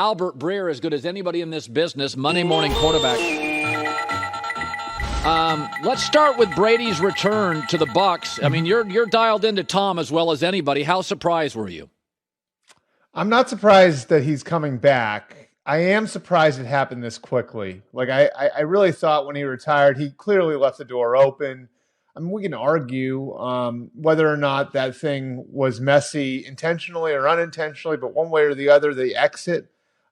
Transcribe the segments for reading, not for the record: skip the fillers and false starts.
Albert Breer, as good as anybody in this business, Monday morning quarterback. Let's start with Brady's return to the Bucs. I mean, you're dialed into Tom as well as anybody. How surprised were you? I'm not surprised that he's coming back. I am surprised it happened this quickly. Like, I really thought when he retired, he clearly left the door open. I mean, we can argue whether or not that thing was messy intentionally or unintentionally, but one way or the other, the exit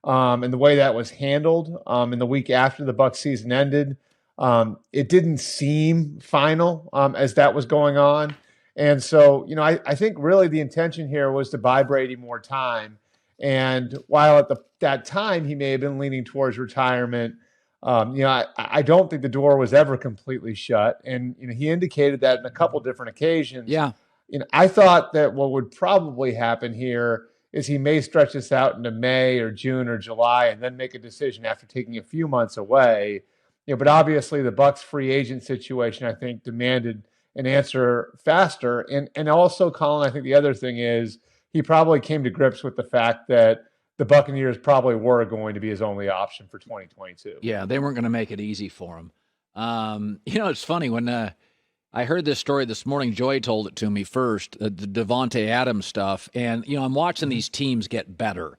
and the way that was handled in the week after the Bucs season ended, it didn't seem final as that was going on. And so, I think really the intention here was to buy Brady more time. And while at that time he may have been leaning towards retirement, I don't think the door was ever completely shut. And he indicated that in a couple different occasions. Yeah. I thought that what would probably happen here is he may stretch this out into May or June or July and then make a decision after taking a few months away. But obviously the Bucs free agent situation, I think, demanded an answer faster. And also, Colin, I think the other thing is he probably came to grips with the fact that the Buccaneers probably were going to be his only option for 2022. Yeah, they weren't going to make it easy for him. It's funny when I heard this story this morning. Joy told it to me first, the Davante Adams stuff. And, I'm watching these teams get better.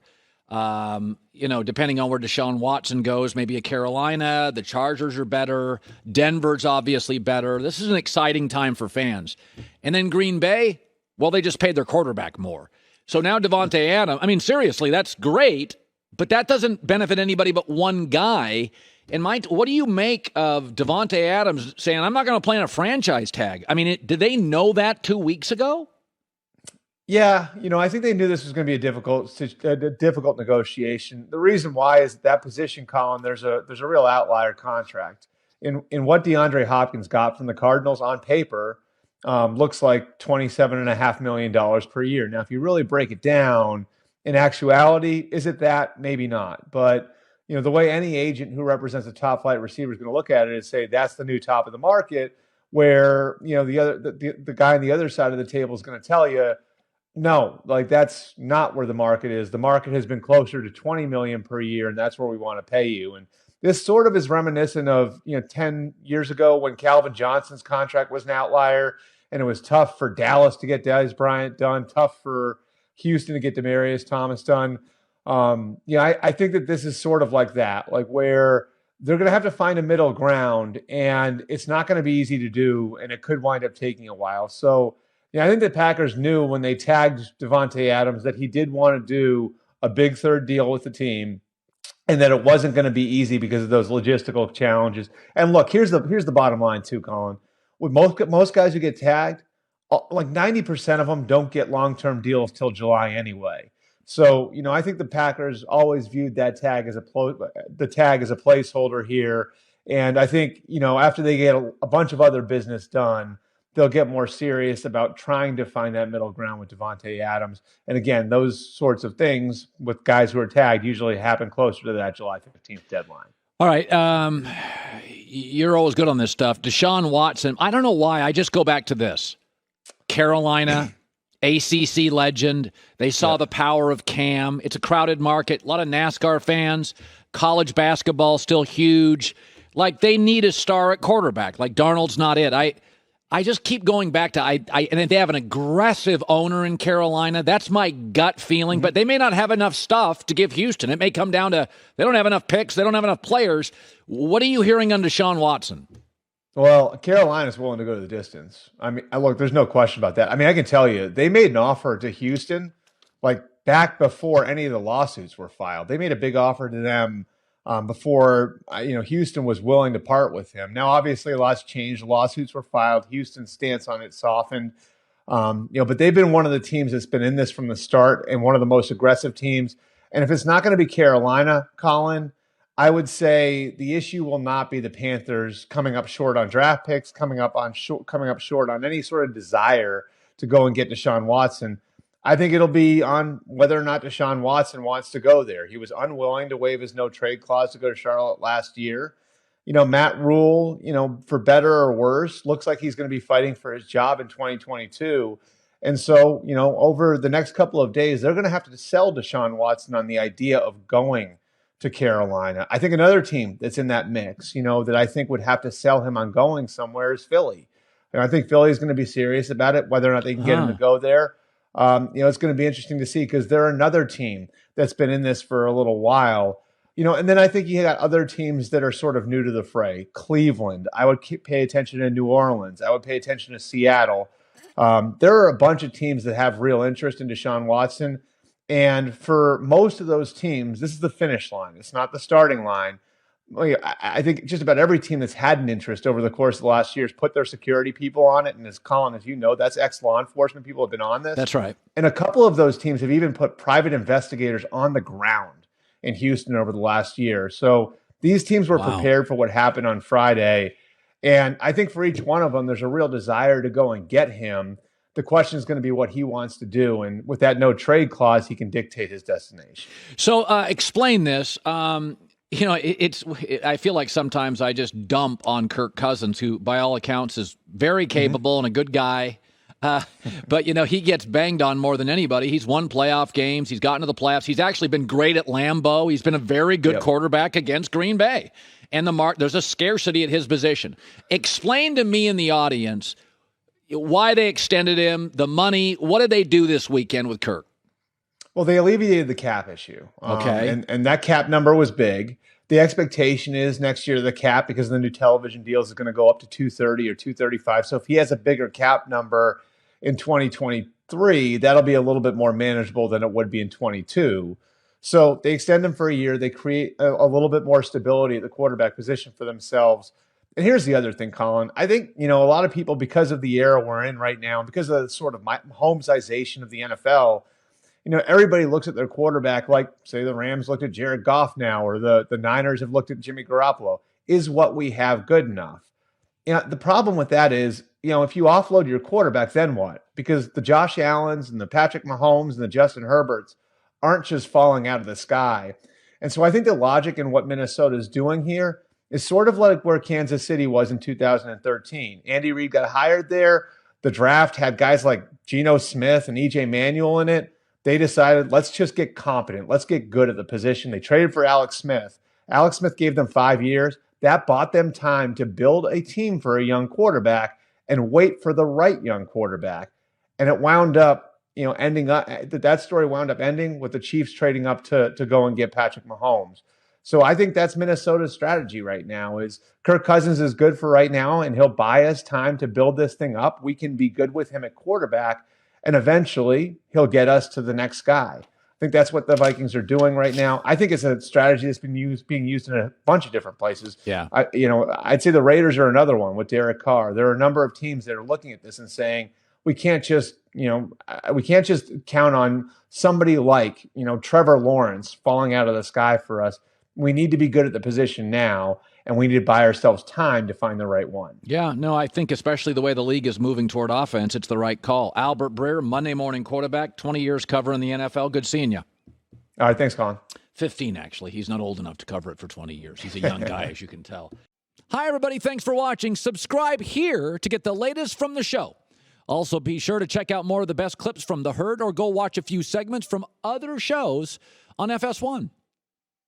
Depending on where Deshaun Watson goes, maybe a Carolina, the Chargers are better. Denver's obviously better. This is an exciting time for fans. And then Green Bay, well, they just paid their quarterback more. So now Davante Adams, I mean, seriously, that's great, but that doesn't benefit anybody but one guy. And what do you make of Davante Adams saying, I'm not going to play on a franchise tag? I mean, did they know that 2 weeks ago? Yeah, I think they knew this was going to be a difficult negotiation. The reason why is that position, Colin, there's a real outlier contract. In what DeAndre Hopkins got from the Cardinals on paper, looks like $27.5 million per year. Now, if you really break it down, in actuality, is it that? Maybe not. But, the way any agent who represents a top flight receiver is going to look at it is say that's the new top of the market, where, the guy on the other side of the table is going to tell you, no, like that's not where the market is. The market has been closer to $20 million per year, and that's where we want to pay you. And this sort of is reminiscent of 10 years ago when Calvin Johnson's contract was an outlier, and it was tough for Dallas to get Dez Bryant done, tough for Houston to get Demaryius Thomas done. I think that this is sort of like that, like where they're going to have to find a middle ground, and it's not going to be easy to do, and it could wind up taking a while. So, I think the Packers knew when they tagged Davante Adams that he did want to do a big third deal with the team, and that it wasn't going to be easy because of those logistical challenges. And look, here's the bottom line too, Colin. With most guys who get tagged, like 90% of them don't get long-term deals till July anyway. So, I think the Packers always viewed that tag as a placeholder here. And I think, after they get a bunch of other business done, they'll get more serious about trying to find that middle ground with Davante Adams. And again, those sorts of things with guys who are tagged usually happen closer to that July 15th deadline. All right. You're always good on this stuff. Deshaun Watson, I don't know why. I just go back to this. Carolina, ACC legend. They saw the power of Cam. It's a crowded market. A lot of NASCAR fans. College basketball still huge. Like, they need a star at quarterback. Like, Darnold's not it. I just keep going back to and if they have an aggressive owner in Carolina, that's my gut feeling. But they may not have enough stuff to give Houston. It may come down to they don't have enough picks. They don't have enough players. What are you hearing on Deshaun Watson? Well, Carolina's willing to go to the distance. I mean, look, there's no question about that. I mean, I can tell you, they made an offer to Houston like back before any of the lawsuits were filed. They made a big offer to them before Houston was willing to part with him. Now, obviously, a lot's changed. Lawsuits were filed. Houston's stance on it softened. But they've been one of the teams that's been in this from the start and one of the most aggressive teams. And if it's not going to be Carolina, Colin, I would say the issue will not be the Panthers coming up short on draft picks, coming up short on any sort of desire to go and get Deshaun Watson. I think it'll be on whether or not Deshaun Watson wants to go there. He was unwilling to waive his no-trade clause to go to Charlotte last year. Matt Rule, for better or worse, looks like he's going to be fighting for his job in 2022. And so, over the next couple of days, they're going to have to sell Deshaun Watson on the idea of going to Carolina. I think another team that's in that mix, that I think would have to sell him on going somewhere is Philly. And I think Philly is going to be serious about it, whether or not they can get him to go there. It's going to be interesting to see because they're another team that's been in this for a little while. And then I think you got other teams that are sort of new to the fray. Cleveland, I would pay attention to New Orleans. I would pay attention to Seattle. There are a bunch of teams that have real interest in Deshaun Watson. And for most of those teams, this is the finish line. It's not the starting line. I think just about every team that's had an interest over the course of the last year has put their security people on it. And as Colin, as you know, that's ex-law enforcement people have been on this. That's right. And a couple of those teams have even put private investigators on the ground in Houston over the last year. So these teams were prepared for what happened on Friday. And I think for each one of them, there's a real desire to go and get him. The question is going to be what he wants to do. And with that no trade clause, he can dictate his destination. So explain this. I feel like sometimes I just dump on Kirk Cousins, who by all accounts is very capable and a good guy. But, he gets banged on more than anybody. He's won playoff games. He's gotten to the playoffs. He's actually been great at Lambeau. He's been a very good quarterback against Green Bay. And there's a scarcity at his position. Explain to me and the audience why they extended him, the money. What did they do this weekend with Kirk? Well, they alleviated the cap issue. Okay. And that cap number was big. The expectation is next year the cap, because of the new television deals, is going to go up to 230 or 235. So if he has a bigger cap number in 2023, that'll be a little bit more manageable than it would be in 22. So they extend him for a year. They create a little bit more stability at the quarterback position for themselves. And here's the other thing, Colin. I think, a lot of people, because of the era we're in right now, because of the sort of Mahomesization of the NFL, everybody looks at their quarterback like, say, the Rams looked at Jared Goff now, or the Niners have looked at Jimmy Garoppolo. Is what we have good enough? The problem with that is, if you offload your quarterback, then what? Because the Josh Allens and the Patrick Mahomes and the Justin Herberts aren't just falling out of the sky. And so I think the logic in what Minnesota is doing here is sort of like where Kansas City was in 2013. Andy Reid got hired there. The draft had guys like Geno Smith and E.J. Manuel in it. They decided, let's just get competent. Let's get good at the position. They traded for Alex Smith. Alex Smith gave them 5 years. That bought them time to build a team for a young quarterback and wait for the right young quarterback. And it wound up, that story wound up ending with the Chiefs trading up to go and get Patrick Mahomes. So I think that's Minnesota's strategy right now is Kirk Cousins is good for right now, and he'll buy us time to build this thing up. We can be good with him at quarterback, and eventually he'll get us to the next guy. I think that's what the Vikings are doing right now. I think it's a strategy that's being used in a bunch of different places. Yeah. I'd say the Raiders are another one with Derek Carr. There are a number of teams that are looking at this and saying, we can't just count on somebody like, Trevor Lawrence falling out of the sky for us. We need to be good at the position now, and we need to buy ourselves time to find the right one. Yeah, no, I think especially the way the league is moving toward offense, it's the right call. Albert Breer, Monday morning quarterback, 20 years covering the NFL. Good seeing you. All right, thanks, Colin. 15, actually. He's not old enough to cover it for 20 years. He's a young guy, as you can tell. Hi, everybody. Thanks for watching. Subscribe here to get the latest from the show. Also, be sure to check out more of the best clips from The Herd or go watch a few segments from other shows on FS1.